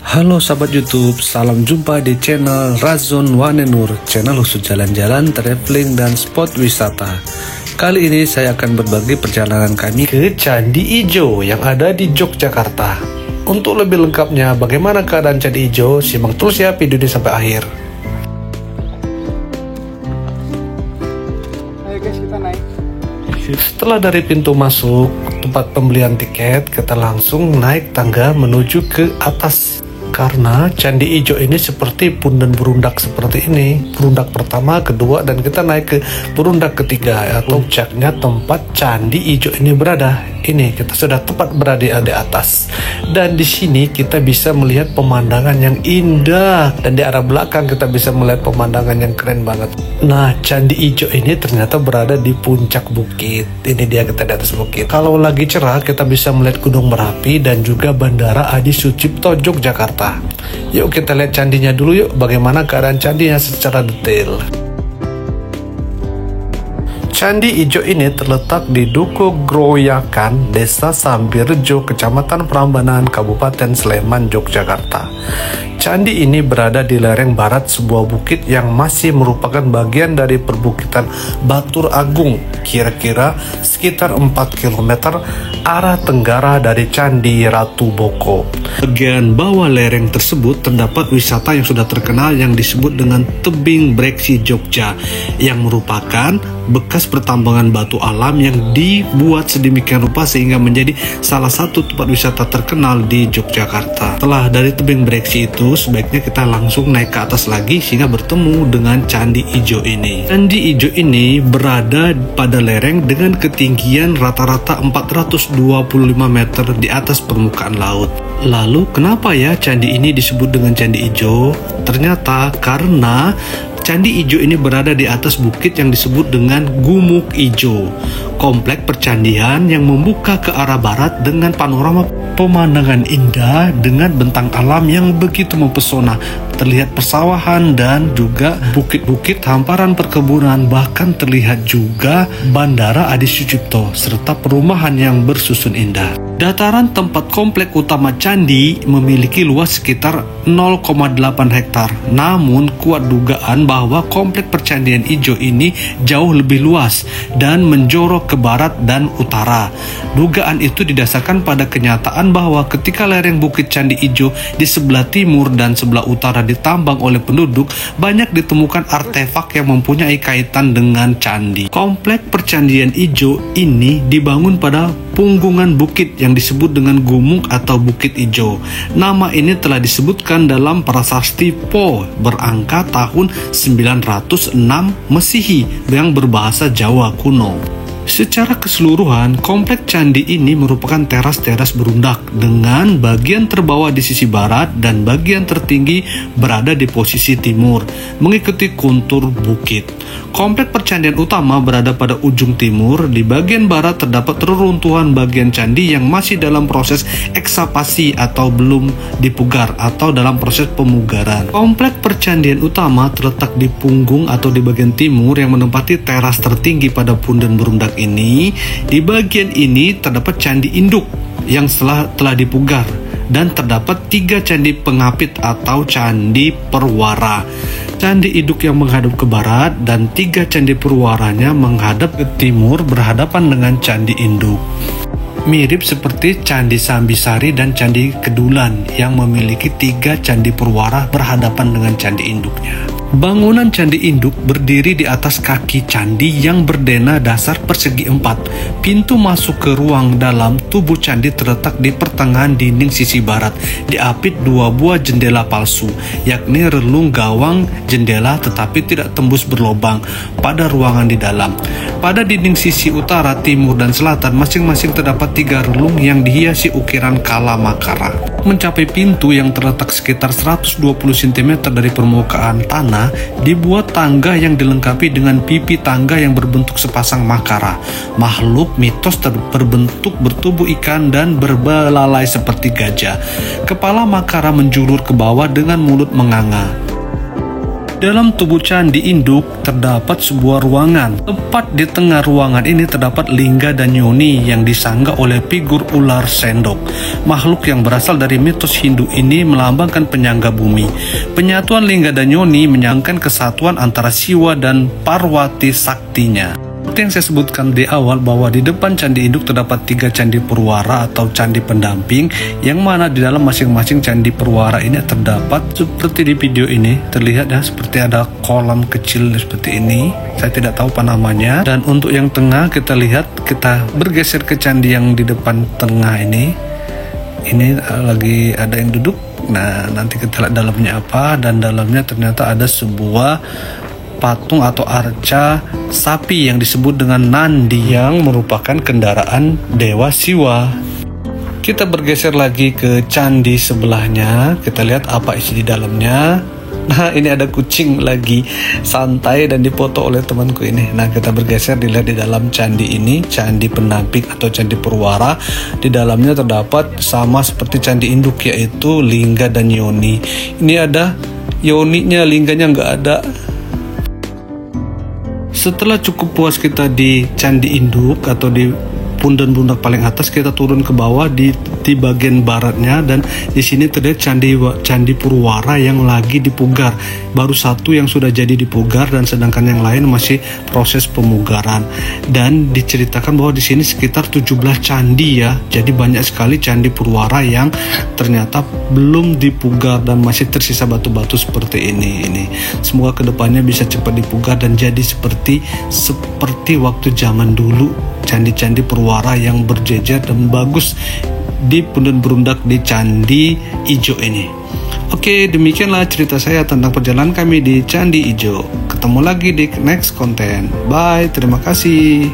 Halo sahabat YouTube, salam jumpa di channel Razon Wanenur, channel khusus jalan-jalan, traveling, dan spot wisata. Kali ini saya akan berbagi perjalanan kami ke Candi Ijo yang ada di Yogyakarta. Untuk lebih lengkapnya bagaimana keadaan Candi Ijo, simak terus ya video ini sampai akhir. Ayo guys, kita naik. Setelah dari pintu masuk tempat pembelian tiket, kita langsung naik tangga menuju ke atas. Karena Candi Ijo ini seperti punden berundak seperti ini, berundak pertama, kedua, dan kita naik ke berundak ketiga atau puncaknya tempat Candi Ijo ini berada. Ini kita sudah tepat berada di atas, dan di sini kita bisa melihat pemandangan yang indah, dan di arah belakang kita bisa melihat pemandangan yang keren banget. Nah, Candi Ijo ini ternyata berada di puncak bukit. Ini dia, kita di atas bukit. Kalau lagi cerah kita bisa melihat Gunung Merapi dan juga Bandara Adi Sucipto Yogyakarta. Yuk kita lihat candinya dulu yuk, bagaimana keadaan candinya secara detail. Candi Ijo ini terletak di Duku Groyakan, Desa Sambirjo, Kecamatan Prambanan, Kabupaten Sleman, Yogyakarta. Candi ini berada di lereng barat sebuah bukit yang masih merupakan bagian dari perbukitan Batur Agung, kira-kira sekitar 4 km arah tenggara dari Candi Ratu Boko. Bagian bawah lereng tersebut terdapat wisata yang sudah terkenal yang disebut dengan Tebing Breksi Jogja, yang merupakan bekas pertambangan batu alam yang dibuat sedemikian rupa sehingga menjadi salah satu tempat wisata terkenal di Yogyakarta. Setelah dari Tebing Breksi itu, sebaiknya kita langsung naik ke atas lagi sehingga bertemu dengan Candi Ijo ini. Candi Ijo ini berada pada lereng dengan ketinggian rata-rata 425 meter di atas permukaan laut. Lalu kenapa ya candi ini disebut dengan Candi Ijo? Ternyata karena Candi Ijo ini berada di atas bukit yang disebut dengan Gumuk Ijo, komplek percandian yang membuka ke arah barat dengan panorama pemandangan indah dengan bentang alam yang begitu mempesona. Terlihat persawahan dan juga bukit-bukit, hamparan perkebunan, bahkan terlihat juga Bandara Adi Sucipto serta perumahan yang bersusun indah. Dataran tempat komplek utama candi memiliki luas sekitar 0,8 hektar. Namun kuat dugaan bahwa komplek percandian Ijo ini jauh lebih luas dan menjorok ke barat dan utara. Dugaan itu didasarkan pada kenyataan bahwa ketika lereng bukit Candi Ijo di sebelah timur dan sebelah utara ditambang oleh penduduk, banyak ditemukan artefak yang mempunyai kaitan dengan candi. Komplek percandian Ijo ini dibangun pada punggungan bukit yang disebut dengan Gumuk atau Bukit Ijo. Nama ini telah disebutkan dalam prasasti Po berangka tahun 906 Masehi yang berbahasa Jawa kuno. Secara keseluruhan, komplek candi ini merupakan teras-teras berundak dengan bagian terbawah di sisi barat dan bagian tertinggi berada di posisi timur, mengikuti kontur bukit. Komplek percandian utama berada pada ujung timur. Di bagian barat terdapat reruntuhan bagian candi yang masih dalam proses eksavasi atau belum dipugar atau dalam proses pemugaran. Komplek percandian utama terletak di punggung atau di bagian timur yang menempati teras tertinggi pada punden berundak ini. Di bagian ini terdapat candi induk yang telah dipugar, dan terdapat 3 candi pengapit atau candi perwara. Candi induk yang menghadap ke barat dan 3 candi perwaranya menghadap ke timur berhadapan dengan candi induk. Mirip seperti Candi Sambisari dan Candi Kedulan yang memiliki 3 candi perwara berhadapan dengan candi induknya. Bangunan Candi Induk berdiri di atas kaki candi yang berdena dasar persegi 4. Pintu masuk ke ruang dalam tubuh candi terletak di pertengahan dinding sisi barat, diapit 2 buah jendela palsu, yakni relung gawang jendela tetapi tidak tembus berlobang pada ruangan di dalam. Pada dinding sisi utara, timur, dan selatan masing-masing terdapat 3 relung yang dihiasi ukiran kala makara. Mencapai pintu yang terletak sekitar 120 cm dari permukaan tanah, dibuat tangga yang dilengkapi dengan pipi tangga yang berbentuk sepasang makara, makhluk mitos berbentuk bertubuh ikan dan berbelalai seperti gajah. Kepala makara menjulur ke bawah dengan mulut menganga. Dalam tubuh candi induk terdapat sebuah ruangan. Tepat di tengah ruangan ini terdapat lingga dan yoni yang disanggah oleh figur ular sendok. Makhluk yang berasal dari mitos Hindu ini melambangkan penyangga bumi. Penyatuan lingga dan yoni menyangkan kesatuan antara Siwa dan Parwati saktinya. Seperti yang saya sebutkan di awal bahwa di depan candi induk terdapat 3 candi purwara atau candi pendamping, yang mana di dalam masing-masing candi purwara ini terdapat seperti di video ini terlihat ya, seperti ada kolam kecil seperti ini. Saya tidak tahu apa namanya. Dan untuk yang tengah kita lihat, kita bergeser ke candi yang di depan tengah ini lagi ada yang duduk. Nah, nanti kita lihat dalamnya apa, dan dalamnya ternyata ada sebuah patung atau arca sapi yang disebut dengan Nandi yang merupakan kendaraan Dewa Siwa. Kita bergeser lagi ke candi sebelahnya, kita lihat apa isi di dalamnya. Nah, ini ada kucing lagi santai dan dipoto oleh temanku ini. Nah, kita bergeser, dilihat di dalam candi ini, candi pendamping atau candi purwara. Di dalamnya terdapat sama seperti candi induk, yaitu lingga dan yoni. Ini ada yoninya, lingganya nggak ada. Setelah cukup puas kita di candi induk atau di pundak paling atas, kita turun ke bawah di bagian baratnya, dan di sini terlihat candi purwara yang lagi dipugar. Baru satu yang sudah jadi dipugar, dan sedangkan yang lain masih proses pemugaran. Dan diceritakan bahwa di sini sekitar 17 candi ya. Jadi banyak sekali candi purwara yang ternyata belum dipugar dan masih tersisa batu-batu seperti ini. Semoga kedepannya bisa cepat dipugar dan jadi seperti waktu zaman dulu, candi-candi purwara yang berjejer dan bagus di punden berundak di Candi Ijo ini. Oke, demikianlah cerita saya tentang perjalanan kami di Candi Ijo. Ketemu lagi di next konten. Bye, terima kasih.